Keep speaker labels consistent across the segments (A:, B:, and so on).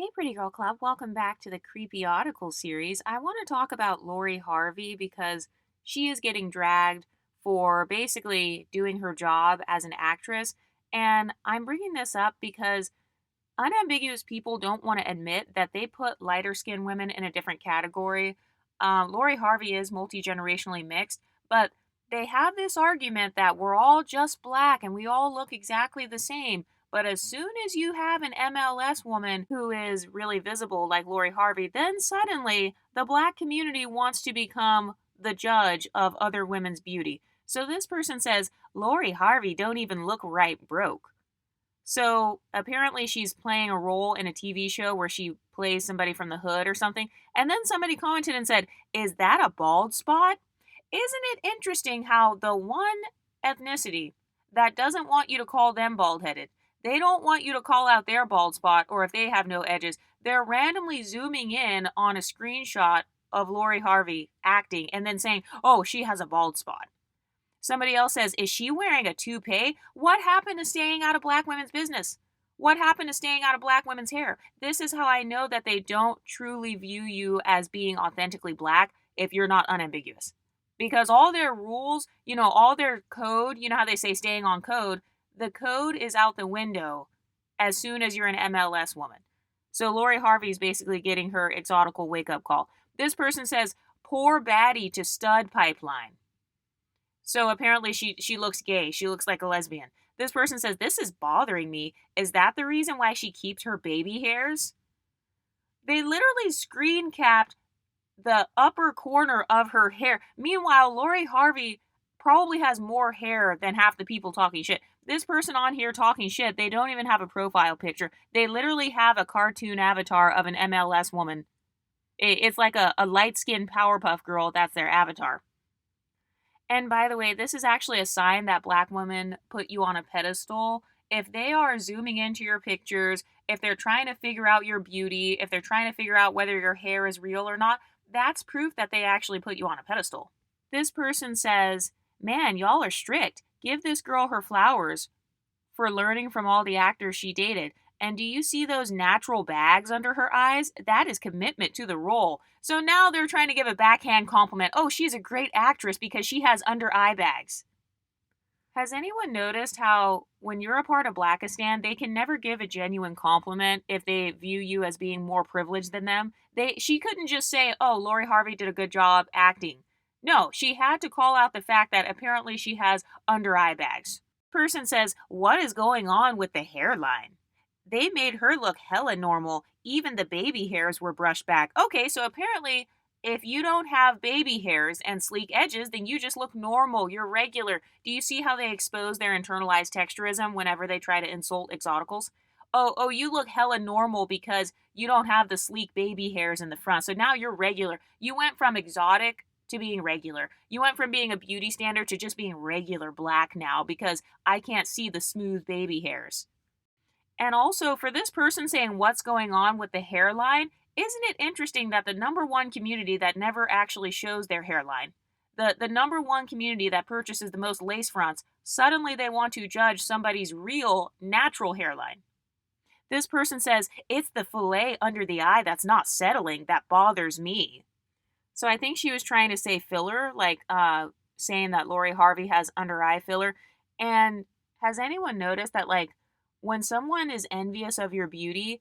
A: Hey, Pretty Girl Club, welcome back to the Creepy Article series. I want to talk about Lori Harvey because she is getting dragged for basically doing her job as an actress. And I'm bringing this up because unambiguous people don't want to admit that they put lighter skinned women in a different category. Lori Harvey is multi generationally mixed, but they have this argument that we're all just black and we all look exactly the same. But as soon as you have an MLS woman who is really visible, like Lori Harvey, then suddenly the black community wants to become the judge of other women's beauty. So this person says, Lori Harvey don't even look right broke. So apparently she's playing a role in a TV show where she plays somebody from the hood or something. And then somebody commented and said, is that a bald spot? Isn't it interesting how the one ethnicity that doesn't want you to call them bald headed, they don't want you to call out their bald spot or if they have no edges, they're randomly zooming in on a screenshot of Lori Harvey acting and then saying, oh, she has a bald spot. Somebody else says, is she wearing a toupee? What happened to staying out of black women's business? What happened to staying out of black women's hair? This is how I know that they don't truly view you as being authentically black if you're not unambiguous. Because all their rules, all their code, how they say staying on code, the code is out the window as soon as you're an MLS woman. So Lori Harvey is basically getting her exotical wake up call. This person says, poor baddie to stud pipeline. So apparently she looks gay. She looks like a lesbian. This person says, this is bothering me. Is that the reason why she keeps her baby hairs? They literally screen capped the upper corner of her hair. Meanwhile, Lori Harvey probably has more hair than half the people talking shit. This person on here talking shit, they don't even have a profile picture. They literally have a cartoon avatar of an MLS woman. It's like a light-skinned Powerpuff Girl. That's their avatar. And by the way, this is actually a sign that black women put you on a pedestal. If they are zooming into your pictures, if they're trying to figure out your beauty, if they're trying to figure out whether your hair is real or not, that's proof that they actually put you on a pedestal. This person says, man, y'all are strict. Give this girl her flowers for learning from all the actors she dated. And do you see those natural bags under her eyes? That is commitment to the role. So now they're trying to give a backhand compliment. Oh, she's a great actress because she has under eye bags. Has anyone noticed how when you're a part of Blackistan, they can never give a genuine compliment if they view you as being more privileged than them? She couldn't just say, oh, Lori Harvey did a good job acting. No, she had to call out the fact that apparently she has under eye bags. Person says, what is going on with the hairline? They made her look hella normal. Even the baby hairs were brushed back. Okay, so apparently, if you don't have baby hairs and sleek edges, then you just look normal. You're regular. Do you see how they expose their internalized texturism whenever they try to insult exoticals? Oh, you look hella normal because you don't have the sleek baby hairs in the front. So now you're regular. You went from exotic to being regular. You went from being a beauty standard to just being regular black now because I can't see the smooth baby hairs. And also, for this person saying what's going on with the hairline, isn't it interesting that the number one community that never actually shows their hairline, the number one community that purchases the most lace fronts, suddenly they want to judge somebody's real, natural hairline? This person says, it's the fillet under the eye that's not settling that bothers me. So I think she was trying to say filler, like saying that Lori Harvey has under eye filler. And has anyone noticed that, like, when someone is envious of your beauty,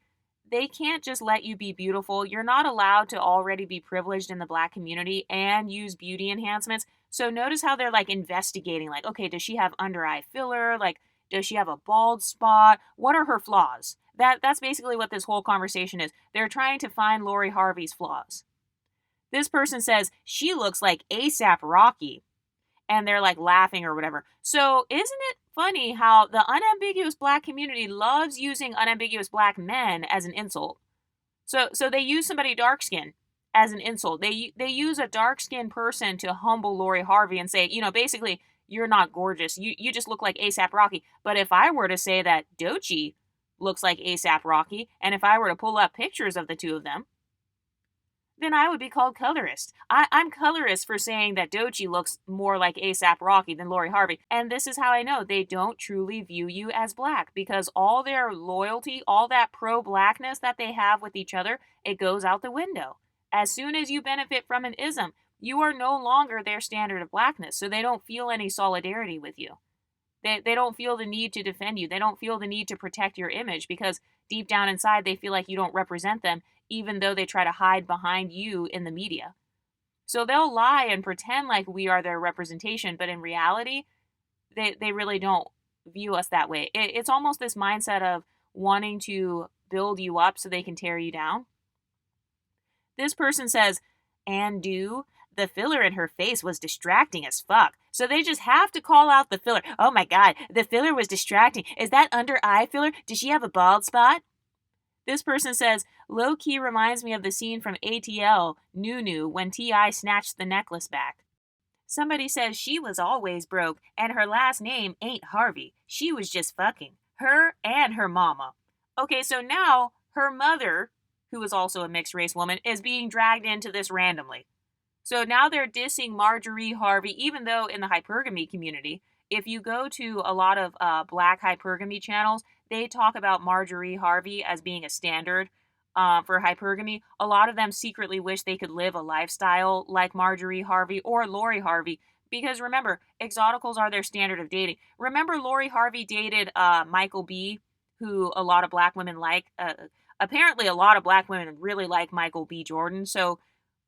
A: they can't just let you be beautiful. You're not allowed to already be privileged in the black community and use beauty enhancements. So notice how they're like investigating, like, okay, does she have under eye filler? Like, does she have a bald spot? What are her flaws? That's basically what this whole conversation is. They're trying to find Lori Harvey's flaws. This person says she looks like ASAP Rocky. And they're like laughing or whatever. So isn't it funny how the unambiguous black community loves using unambiguous black men as an insult? So they use somebody dark skinned as an insult. They use a dark skinned person to humble Lori Harvey and say, basically, you're not gorgeous. You just look like ASAP Rocky. But if I were to say that Doechii looks like ASAP Rocky, and if I were to pull up pictures of the two of them, then I would be called colorist. I'm colorist for saying that Doechii looks more like ASAP Rocky than Lori Harvey. And this is how I know they don't truly view you as black, because all their loyalty, all that pro-blackness that they have with each other, it goes out the window. As soon as you benefit from an ism, you are no longer their standard of blackness, so they don't feel any solidarity with you. They don't feel the need to defend you. They don't feel the need to protect your image, because deep down inside they feel like you don't represent them, even though they try to hide behind you in the media. So they'll lie and pretend like we are their representation, but in reality, they really don't view us that way. It's almost this mindset of wanting to build you up so they can tear you down. This person says, and the filler in her face was distracting as fuck. So they just have to call out the filler. Oh my god, the filler was distracting. Is that under eye filler? Does she have a bald spot? This person says, low-key reminds me of the scene from ATL, Nunu, when T.I. snatched the necklace back. Somebody says she was always broke, and her last name ain't Harvey. She was just fucking. Her and her mama. Okay, so now her mother, who is also a mixed-race woman, is being dragged into this randomly. So now they're dissing Marjorie Harvey, even though in the hypergamy community, if you go to a lot of black hypergamy channels, they talk about Marjorie Harvey as being a standard for hypergamy. A lot of them secretly wish they could live a lifestyle like Marjorie Harvey or Lori Harvey, because remember, exoticals are their standard of dating. Remember, Lori Harvey dated Michael B., who a lot of black women like. Apparently, a lot of black women really like Michael B. Jordan. So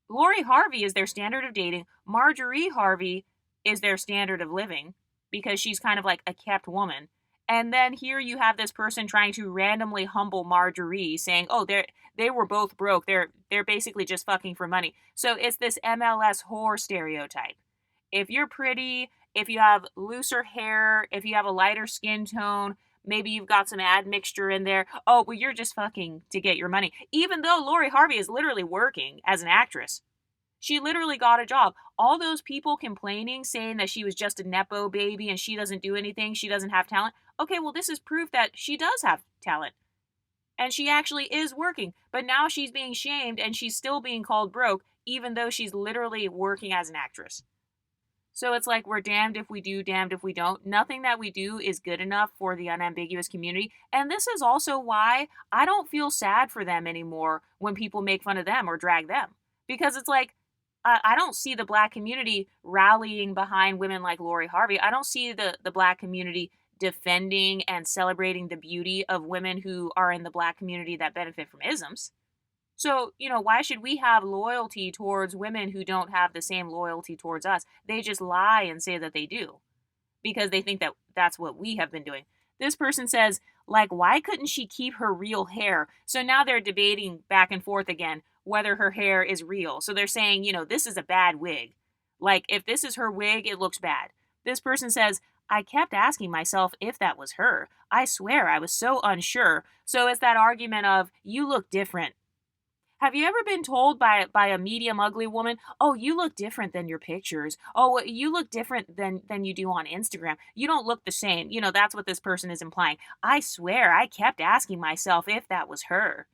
A: Lori Harvey is their standard of dating. Marjorie Harvey is their standard of living, because she's kind of like a kept woman. And then here you have this person trying to randomly humble Marjorie, saying, "Oh, they were both broke. They're basically just fucking for money." So it's this MLS whore stereotype. If you're pretty, if you have looser hair, if you have a lighter skin tone, maybe you've got some admixture in there. Oh, well, you're just fucking to get your money. Even though Lori Harvey is literally working as an actress. She literally got a job. All those people complaining, saying that she was just a Nepo baby and she doesn't do anything, she doesn't have talent. Okay, well, this is proof that she does have talent. And she actually is working. But now she's being shamed and she's still being called broke, even though she's literally working as an actress. So it's like we're damned if we do, damned if we don't. Nothing that we do is good enough for the unambiguous community. And this is also why I don't feel sad for them anymore when people make fun of them or drag them. Because it's like, I don't see the black community rallying behind women like Lori Harvey. I don't see the black community defending and celebrating the beauty of women who are in the black community that benefit from isms. So, why should we have loyalty towards women who don't have the same loyalty towards us? They just lie and say that they do, because they think that that's what we have been doing. This person says, like, why couldn't she keep her real hair? So now they're debating back and forth again whether her hair is real. So they're saying, this is a bad wig. Like, if this is her wig, it looks bad. This person says, I kept asking myself if that was her. I swear I was so unsure. So it's that argument of, you look different. Have you ever been told by a medium ugly woman, oh, you look different than your pictures. Oh, you look different than you do on Instagram. You don't look the same. That's what this person is implying. I swear I kept asking myself if that was her.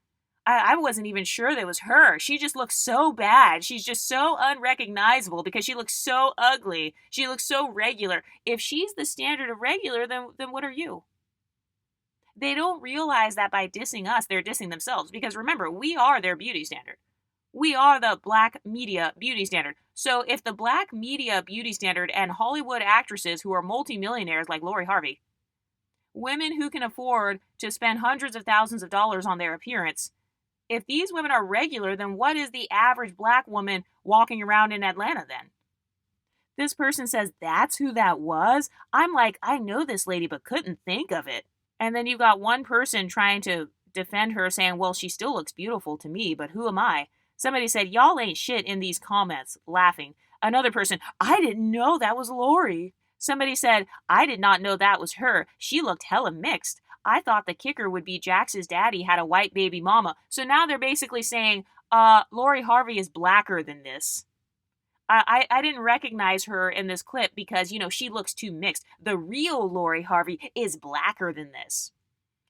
A: I wasn't even sure that was her. She just looks so bad. She's just so unrecognizable because she looks so ugly. She looks so regular. If she's the standard of regular, then what are you? They don't realize that by dissing us, they're dissing themselves. Because remember, we are their beauty standard. We are the black media beauty standard. So if the black media beauty standard and Hollywood actresses who are multimillionaires like Lori Harvey, women who can afford to spend hundreds of thousands of dollars on their appearance, if these women are regular, then what is the average black woman walking around in Atlanta then? This person says, that's who that was? I'm like, I know this lady, but couldn't think of it. And then you've got one person trying to defend her saying, well, she still looks beautiful to me, but who am I? Somebody said, y'all ain't shit in these comments, laughing. Another person, I didn't know that was Lori. Somebody said, I did not know that was her. She looked hella mixed. I thought the kicker would be Jax's daddy had a white baby mama. So now they're basically saying, Lori Harvey is blacker than this. I didn't recognize her in this clip because, she looks too mixed. The real Lori Harvey is blacker than this.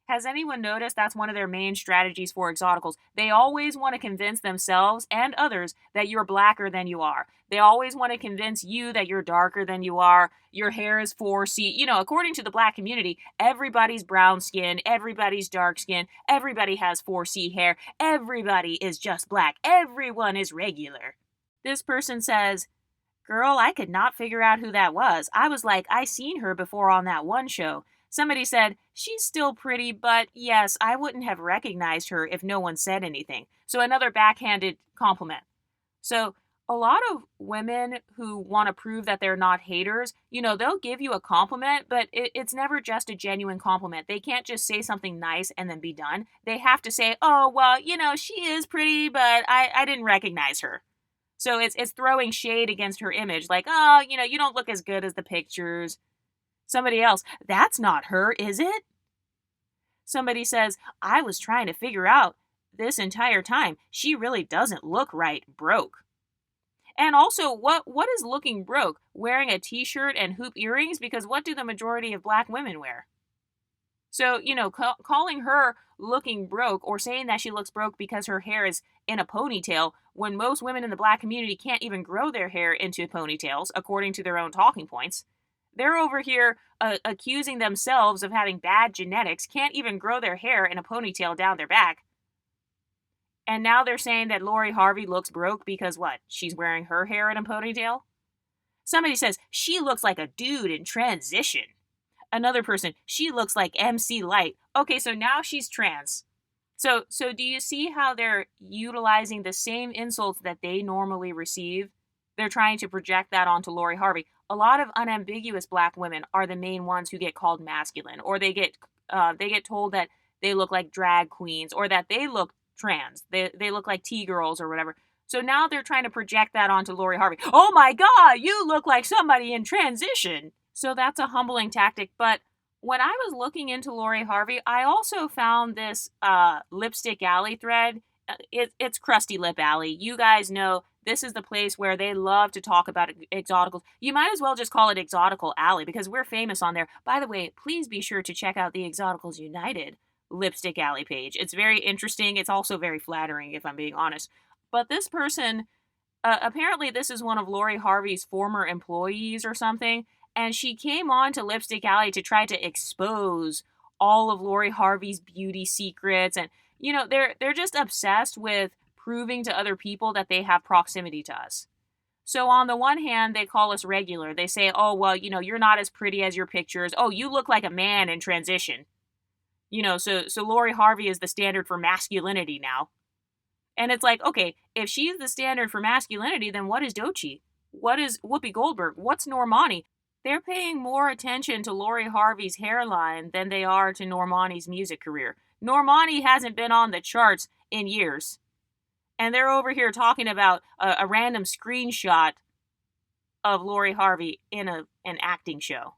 A: Has anyone noticed that's one of their main strategies for exoticals? They always want to convince themselves and others that you're blacker than you are. They always want to convince you that you're darker than you are. Your hair is 4C. According to the black community, everybody's brown skin, everybody's dark skin, everybody has 4C hair, everybody is just black, everyone is regular. This person says, "Girl, I could not figure out who that was. I was like, I seen her before on that one show." Somebody said, "She's still pretty, but yes, I wouldn't have recognized her if no one said anything." So another backhanded compliment. So a lot of women who want to prove that they're not haters, they'll give you a compliment, but it's never just a genuine compliment. They can't just say something nice and then be done. They have to say, "Oh, well, she is pretty, but I didn't recognize her." So it's throwing shade against her image, like, "Oh, you don't look as good as the pictures." Somebody else, "That's not her, is it?" Somebody says, "I was trying to figure out this entire time. She really doesn't look right, broke." And also, what is looking broke? Wearing a t-shirt and hoop earrings? Because what do the majority of black women wear? So, calling her looking broke or saying that she looks broke because her hair is in a ponytail when most women in the black community can't even grow their hair into ponytails, according to their own talking points. They're over here accusing themselves of having bad genetics, can't even grow their hair in a ponytail down their back. And now they're saying that Lori Harvey looks broke because what? She's wearing her hair in a ponytail? Somebody says, "She looks like a dude in transition." Another person, "She looks like MC Light." Okay, so now she's trans. So do you see how they're utilizing the same insults that they normally receive? They're trying to project that onto Lori Harvey. A lot of unambiguous black women are the main ones who get called masculine, or they get told that they look like drag queens, or that they look trans. They look like T-girls or whatever. So now they're trying to project that onto Lori Harvey. "Oh my God, you look like somebody in transition." So that's a humbling tactic. But when I was looking into Lori Harvey, I also found this Lipstick Alley thread. It's Krusty Lip Alley. You guys know this is the place where they love to talk about exoticals. You might as well just call it Exotical Alley because we're famous on there. By the way, please be sure to check out the Exoticals United Lipstick Alley page. It's very interesting. It's also very flattering, if I'm being honest. But this person, apparently this is one of Lori Harvey's former employees or something, and she came on to Lipstick Alley to try to expose all of Lori Harvey's beauty secrets. And, they're just obsessed with proving to other people that they have proximity to us. So on the one hand, they call us regular. They say, "Oh, well, you're not as pretty as your pictures. Oh, you look like a man in transition." So Lori Harvey is the standard for masculinity now. And it's like, okay, if she's the standard for masculinity, then what is Doechii? What is Whoopi Goldberg? What's Normani? They're paying more attention to Lori Harvey's hairline than they are to Normani's music career. Normani hasn't been on the charts in years. And they're over here talking about a random screenshot of Lori Harvey in an acting show.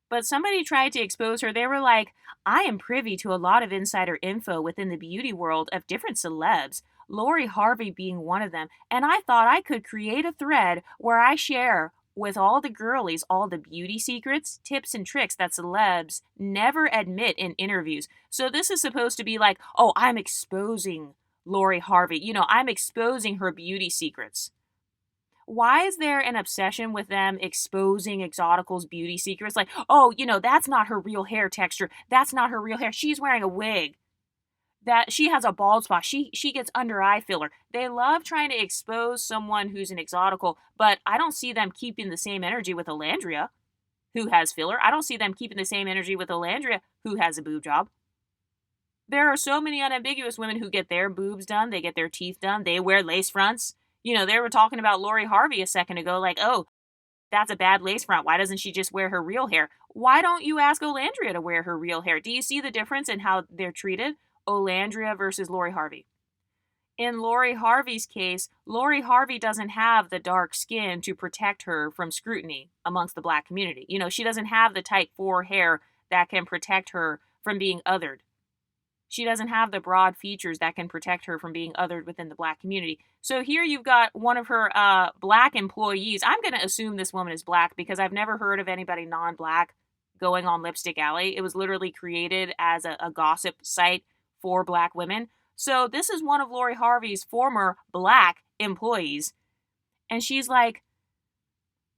A: But somebody tried to expose her. They were like, "I am privy to a lot of insider info within the beauty world of different celebs, Lori Harvey being one of them, and I thought I could create a thread where I share with all the girlies all the beauty secrets, tips, and tricks that celebs never admit in interviews." So this is supposed to be like, "Oh, I'm exposing Lori Harvey. I'm exposing her beauty secrets." Why is there an obsession with them exposing Exotical's beauty secrets? Like, "Oh, that's not her real hair texture. That's not her real hair. She's wearing a wig. That she has a bald spot. She gets under eye filler." They love trying to expose someone who's an Exotical, but I don't see them keeping the same energy with Alandria, who has filler. I don't see them keeping the same energy with Alandria, who has a boob job. There are so many unambiguous women who get their boobs done. They get their teeth done. They wear lace fronts. They were talking about Lori Harvey a second ago, like, "Oh, that's a bad lace front. Why doesn't she just wear her real hair?" Why don't you ask Olandria to wear her real hair? Do you see the difference in how they're treated? Olandria versus Lori Harvey. In Lori Harvey's case, Lori Harvey doesn't have the dark skin to protect her from scrutiny amongst the black community. She doesn't have the type 4 hair that can protect her from being othered. She doesn't have the broad features that can protect her from being othered within the black community. So here you've got one of her black employees. I'm going to assume this woman is black because I've never heard of anybody non-black going on Lipstick Alley. It was literally created as a gossip site for black women. So this is one of Lori Harvey's former black employees. And she's like,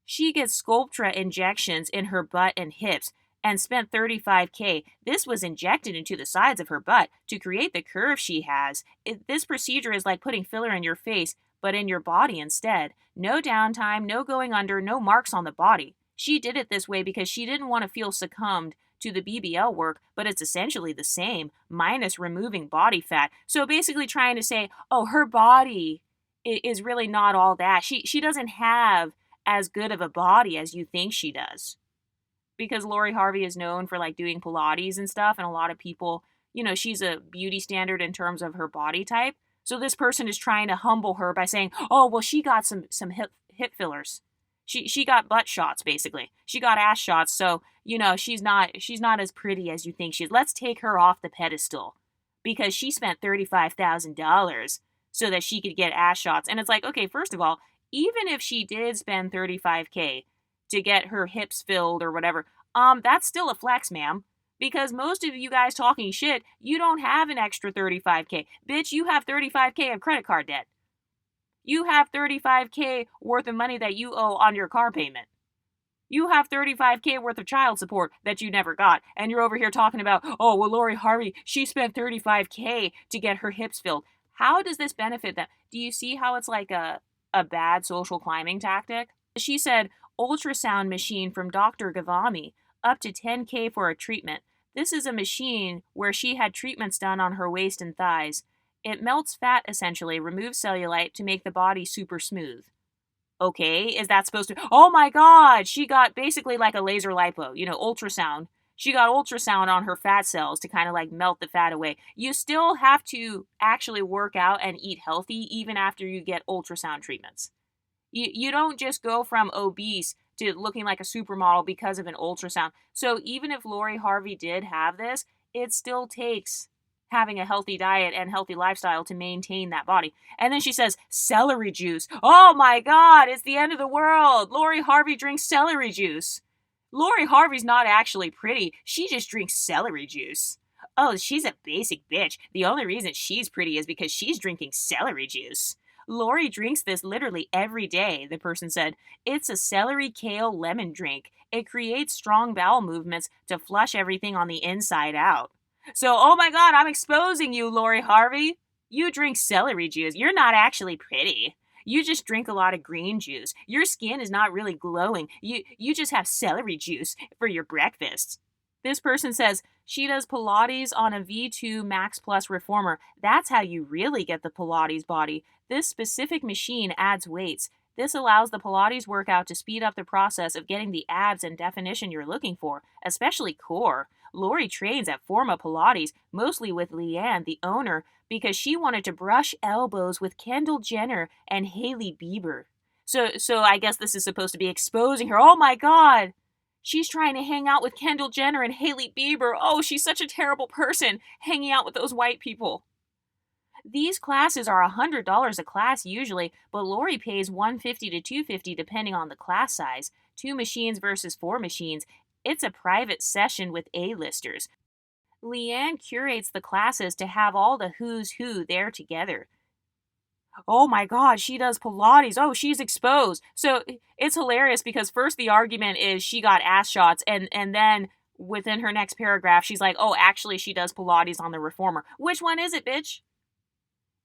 A: she gets Sculptra injections in her butt and hips and spent $35K. This was injected into the sides of her butt to create the curve she has. This procedure is like putting filler in your face, but in your body instead. No downtime, no going under, no marks on the body. She did it this way because she didn't want to feel succumbed to the BBL work, but it's essentially the same, minus removing body fat. So basically trying to say, oh, her body is really not all that. She doesn't have as good of a body as you think she does. Because Lori Harvey is known for like doing Pilates and stuff, and a lot of people, she's a beauty standard in terms of her body type. So this person is trying to humble her by saying, oh, well, she got some hip fillers. She got butt shots, basically. She got ass shots, so, she's not as pretty as you think she is. Let's take her off the pedestal because she spent $35,000 so that she could get ass shots. And it's like, okay, first of all, even if she did spend $35K to get her hips filled or whatever, that's still a flex, ma'am. Because most of you guys talking shit, you don't have an extra $35K. Bitch, you have $35K of credit card debt. You have $35K worth of money that you owe on your car payment. You have $35K worth of child support that you never got. And you're over here talking about, oh, well, Lori Harvey, she spent $35K to get her hips filled. How does this benefit them? Do you see how it's like a bad social climbing tactic? She said, ultrasound machine from Dr. Gavami, up to $10K for a treatment. This is a machine where she had treatments done on her waist and thighs. It melts fat, essentially, removes cellulite to make the body super smooth. Okay, is that supposed to... Oh my god, she got basically like a laser lipo, ultrasound. She got ultrasound on her fat cells to kind of like melt the fat away. You still have to actually work out and eat healthy even after you get ultrasound treatments. You don't just go from obese to looking like a supermodel because of an ultrasound. So even if Lori Harvey did have this, it still takes having a healthy diet and healthy lifestyle to maintain that body. And then she says, celery juice. Oh my god, it's the end of the world. Lori Harvey drinks celery juice. Lori Harvey's not actually pretty. She just drinks celery juice. Oh, she's a basic bitch. The only reason she's pretty is because she's drinking celery juice. Lori drinks this literally every day, the person said. It's a celery kale lemon drink. It creates strong bowel movements to flush everything on the inside out. So, oh my god, I'm exposing you, Lori Harvey. You drink celery juice. You're not actually pretty. You just drink a lot of green juice. Your skin is not really glowing. You just have celery juice for your breakfast. This person says, she does Pilates on a V2 Max Plus reformer. That's how you really get the Pilates body. This specific machine adds weights. This allows the Pilates workout to speed up the process of getting the abs and definition you're looking for, especially core. Lori trains at Forma Pilates, mostly with Leanne, the owner, because she wanted to brush elbows with Kendall Jenner and Hailey Bieber. So I guess this is supposed to be exposing her. Oh my god! She's trying to hang out with Kendall Jenner and Hailey Bieber. Oh, she's such a terrible person, hanging out with those white people. These classes are $100 a class usually, but Lori pays $150 to $250 depending on the class size. 2 machines versus 4 machines. It's a private session with A-listers. Leanne curates the classes to have all the who's who there together. Oh my god, she does Pilates. Oh, she's exposed. So it's hilarious because first the argument is she got ass shots, and then within her next paragraph, she's like, oh, actually she does Pilates on the reformer. Which one is it, bitch?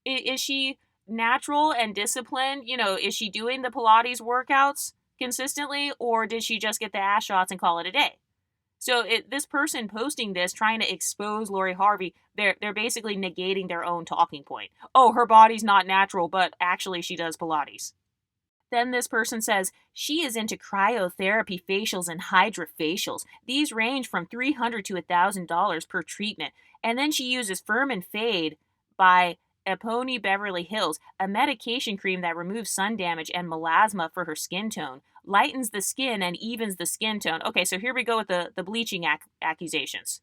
A: Is she natural and disciplined? Is she doing the Pilates workouts consistently, or did she just get the ass shots and call it a day? So this person posting this, trying to expose Lori Harvey, they're basically negating their own talking point. Oh, her body's not natural, but actually she does Pilates. Then this person says, she is into cryotherapy facials and hydrofacials. These range from $300 to $1,000 per treatment. And then she uses Firm and Fade by Epony Beverly Hills, a medication cream that removes sun damage and melasma for her skin tone, lightens the skin and evens the skin tone. Okay, so here we go with the bleaching accusations.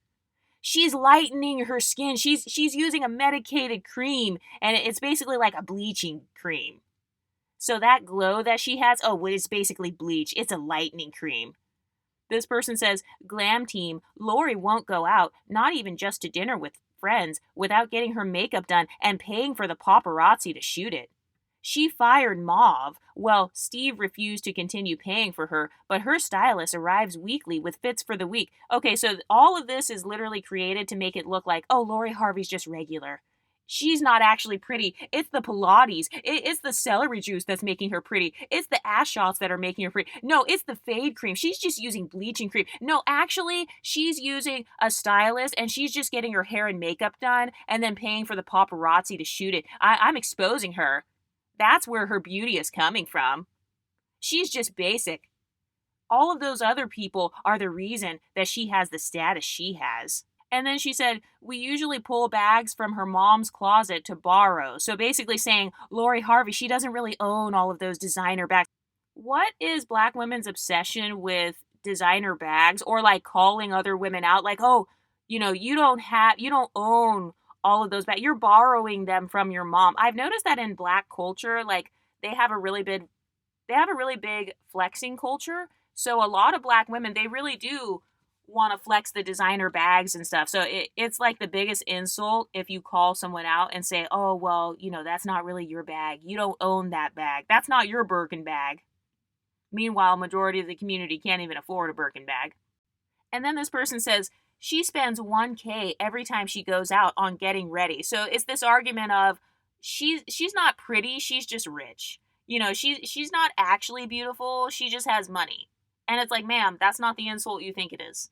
A: She's lightening her skin. She's using a medicated cream, and it's basically like a bleaching cream. So that glow that she has, oh, well, it's basically bleach. It's a lightening cream. This person says, Glam team, Lori won't go out, not even just to dinner with friends, without getting her makeup done and paying for the paparazzi to shoot it. She fired Mauve. Well, Steve refused to continue paying for her, but her stylist arrives weekly with fits for the week. Okay, so all of this is literally created to make it look like, oh, Lori Harvey's just regular. She's not actually pretty. It's the Pilates. It's the celery juice that's making her pretty. It's the ass shots that are making her pretty. No, it's the fade cream. She's just using bleaching cream. No, actually, she's using a stylist and she's just getting her hair and makeup done and then paying for the paparazzi to shoot it. I'm exposing her. That's where her beauty is coming from. She's just basic. All of those other people are the reason that she has the status she has. And then she said, we usually pull bags from her mom's closet to borrow. So basically saying, Lori Harvey, she doesn't really own all of those designer bags. What is black women's obsession with designer bags or like calling other women out? Like, oh, you don't own all of those bags. You're borrowing them from your mom. I've noticed that in black culture, like they have a really big flexing culture. So a lot of black women, they really do want to flex the designer bags and stuff. So it's like the biggest insult if you call someone out and say, oh, well, that's not really your bag. You don't own that bag. That's not your Birkin bag. Meanwhile, majority of the community can't even afford a Birkin bag. And then this person says, she spends $1,000 every time she goes out on getting ready. So it's this argument of she's not pretty, she's just rich. She's not actually beautiful, she just has money. And it's like, ma'am, that's not the insult you think it is.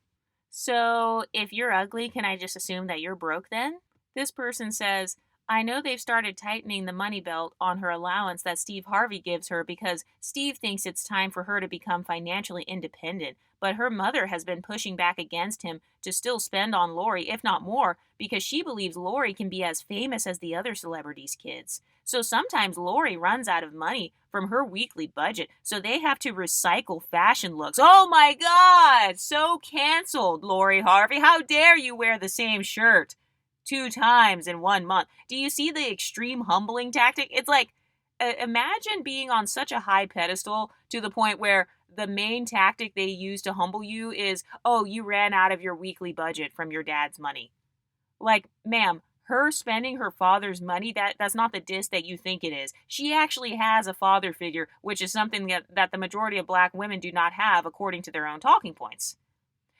A: So if you're ugly, can I just assume that you're broke then? This person says, I know they've started tightening the money belt on her allowance that Steve Harvey gives her because Steve thinks it's time for her to become financially independent. But her mother has been pushing back against him to still spend on Lori, if not more, because she believes Lori can be as famous as the other celebrities' kids. So sometimes Lori runs out of money from her weekly budget, so they have to recycle fashion looks. Oh my God! So canceled, Lori Harvey. How dare you wear the same shirt 2 times in 1 month? Do you see the extreme humbling tactic? It's like, imagine being on such a high pedestal to the point where the main tactic they use to humble you is, oh, you ran out of your weekly budget from your dad's money. Like, ma'am, her spending her father's money, that's not the diss that you think it is. She actually has a father figure, which is something that the majority of black women do not have according to their own talking points.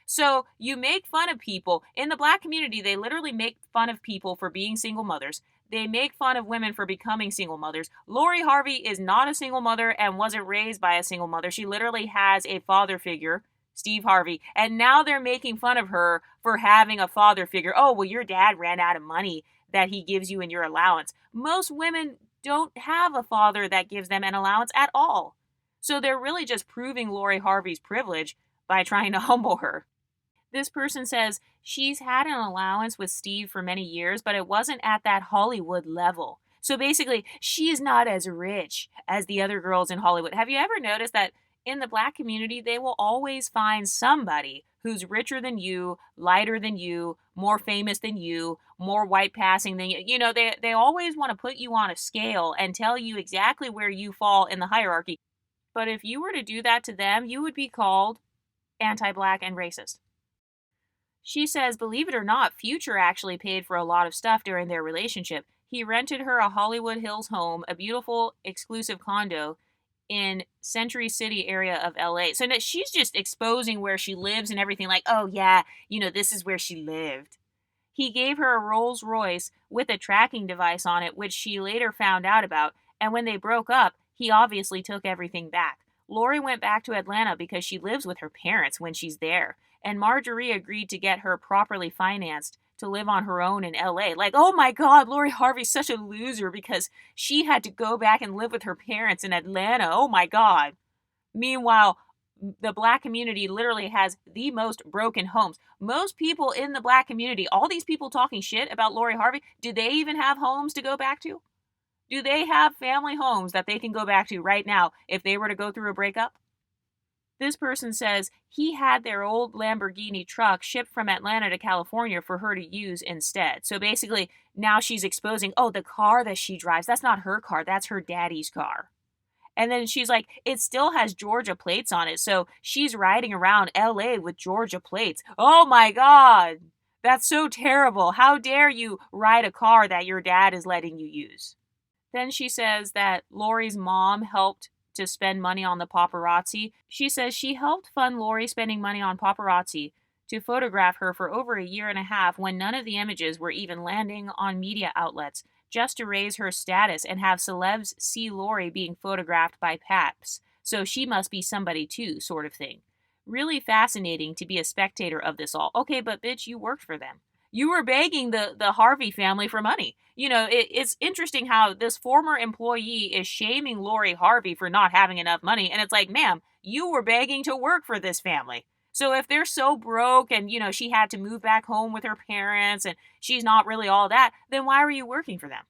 A: So you make fun of people. In the black community, they literally make fun of people for being single mothers. They make fun of women for becoming single mothers. Lori Harvey is not a single mother and wasn't raised by a single mother. She literally has a father figure, Steve Harvey, and now they're making fun of her for having a father figure. Oh, well, your dad ran out of money that he gives you in your allowance. Most women don't have a father that gives them an allowance at all. So they're really just proving Lori Harvey's privilege by trying to humble her. This person says she's had an allowance with Steve for many years, but it wasn't at that Hollywood level. So basically, she's not as rich as the other girls in Hollywood. Have you ever noticed that in the black community, they will always find somebody who's richer than you, lighter than you, more famous than you, more white passing than you. They always want to put you on a scale and tell you exactly where you fall in the hierarchy. But if you were to do that to them, you would be called anti-black and racist. She says, believe it or not, Future actually paid for a lot of stuff during their relationship. He rented her a Hollywood Hills home, a beautiful exclusive condo in Century City area of LA. So she's just exposing where she lives and everything, like, oh yeah, this is where she lived. He gave her a Rolls Royce with a tracking device on it, which she later found out about, and when they broke up, he obviously took everything back. Lori went back to Atlanta because she lives with her parents when she's there, and Marjorie agreed to get her properly financed to live on her own in LA. Like, oh my God, Lori Harvey's such a loser because she had to go back and live with her parents in Atlanta. Oh my God. Meanwhile, the black community literally has the most broken homes. Most people in the black community, all these people talking shit about Lori Harvey, do they even have homes to go back to? Do they have family homes that they can go back to right now if they were to go through a breakup? This person says he had their old Lamborghini truck shipped from Atlanta to California for her to use instead. So basically, now she's exposing, oh, the car that she drives, that's not her car, that's her daddy's car. And then she's like, it still has Georgia plates on it. So she's riding around LA with Georgia plates. Oh my God. That's so terrible. How dare you ride a car that your dad is letting you use? Then she says that Lori's mom helped to spend money on the paparazzi. She says she helped fund Lori spending money on paparazzi to photograph her for over a year and a half when none of the images were even landing on media outlets, just to raise her status and have celebs see Lori being photographed by paps. So she must be somebody too, sort of thing. Really fascinating to be a spectator of this all. Okay, but bitch, you worked for them. You were begging the Harvey family for money. It's interesting how this former employee is shaming Lori Harvey for not having enough money. And it's like, ma'am, you were begging to work for this family. So if they're so broke and, she had to move back home with her parents and she's not really all that, then why were you working for them?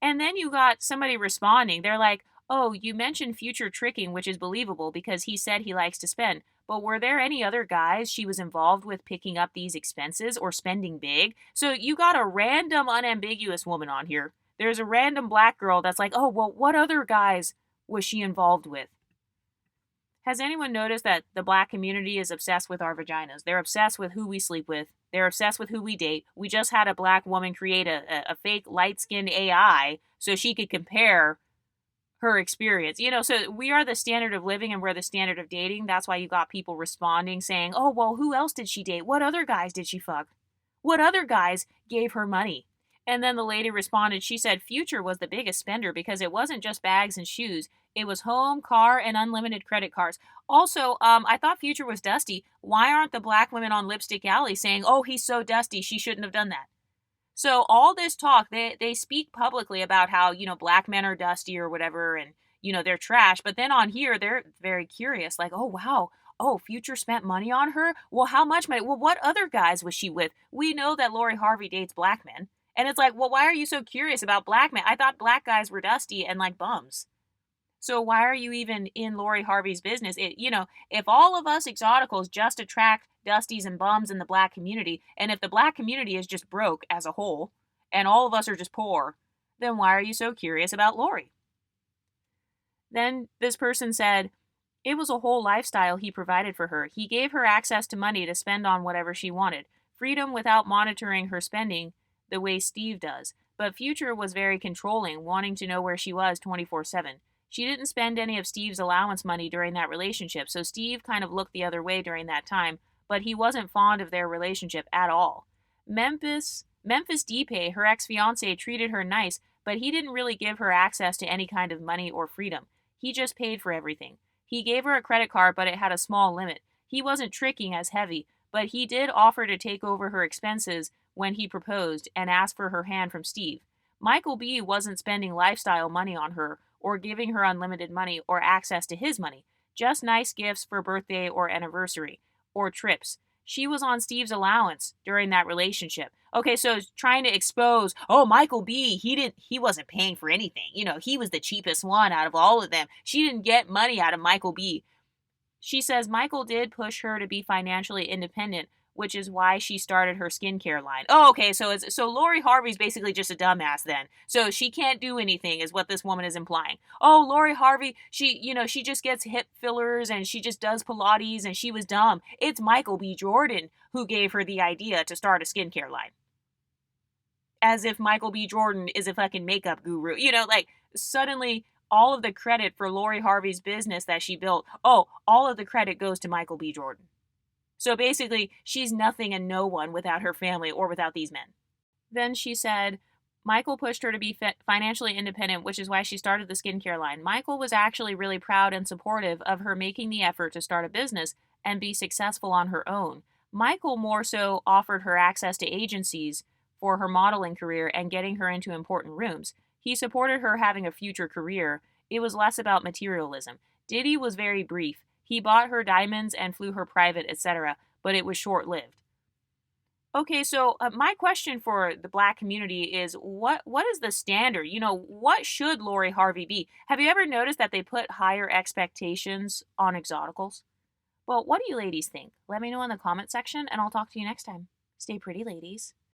A: And then you got somebody responding. They're like, oh, you mentioned Future tricking, which is believable because he said he likes to spend. But were there any other guys she was involved with picking up these expenses or spending big? So you got a random, unambiguous woman on here. There's a random black girl that's like, oh, well, what other guys was she involved with? Has anyone noticed that the black community is obsessed with our vaginas? They're obsessed with who we sleep with. They're obsessed with who we date. We just had a black woman create a fake light-skinned AI so she could compare her experience. So we are the standard of living and we're the standard of dating. That's why you got people responding saying, oh, well, who else did she date? What other guys did she fuck? What other guys gave her money? And then the lady responded, she said Future was the biggest spender because it wasn't just bags and shoes. It was home, car, and unlimited credit cards. Also, I thought Future was dusty. Why aren't the black women on Lipstick Alley saying, oh, he's so dusty, she shouldn't have done that? So all this talk, they speak publicly about how, black men are dusty or whatever and, they're trash. But then on here, they're very curious, like, oh, wow. Oh, Future spent money on her? Well, how much money? Well, what other guys was she with? We know that Lori Harvey dates black men. And it's like, well, why are you so curious about black men? I thought black guys were dusty and like bums. So why are you even in Lori Harvey's business? If all of us exoticals just attract dusties and bums in the black community, and if the black community is just broke as a whole, and all of us are just poor, then why are you so curious about Lori? Then this person said, it was a whole lifestyle he provided for her. He gave her access to money to spend on whatever she wanted. Freedom without monitoring her spending the way Steve does. But Future was very controlling, wanting to know where she was 24/7. She didn't spend any of Steve's allowance money during that relationship, so Steve kind of looked the other way during that time, but he wasn't fond of their relationship at all. Memphis Depay, her ex-fiancé, treated her nice, but he didn't really give her access to any kind of money or freedom. He just paid for everything. He gave her a credit card, but it had a small limit. He wasn't tricking as heavy, but he did offer to take over her expenses when he proposed and asked for her hand from Steve. Michael B. wasn't spending lifestyle money on her or giving her unlimited money or access to his money, just nice gifts for birthday or anniversary or trips. She was on Steve's allowance during that relationship. Okay, so trying to expose, oh, Michael B., he wasn't paying for anything. He was the cheapest one out of all of them. She didn't get money out of Michael B. She says Michael did push her to be financially independent, which is why she started her skincare line. Oh, okay, so Lori Harvey's basically just a dumbass then. So she can't do anything is what this woman is implying. Oh, Lori Harvey, she just gets hip fillers and she just does Pilates and she was dumb. It's Michael B. Jordan who gave her the idea to start a skincare line. As if Michael B. Jordan is a fucking makeup guru. Suddenly all of the credit for Lori Harvey's business that she built, all of the credit goes to Michael B. Jordan. So basically, she's nothing and no one without her family or without these men. Then she said, Michael pushed her to be financially independent, which is why she started the skincare line. Michael was actually really proud and supportive of her making the effort to start a business and be successful on her own. Michael more so offered her access to agencies for her modeling career and getting her into important rooms. He supported her having a future career. It was less about materialism. Diddy was very brief. He bought her diamonds and flew her private, etc., but it was short-lived. Okay, so my question for the black community is, what is the standard? What should Lori Harvey be? Have you ever noticed that they put higher expectations on exoticals? Well, what do you ladies think? Let me know in the comment section, and I'll talk to you next time. Stay pretty, ladies.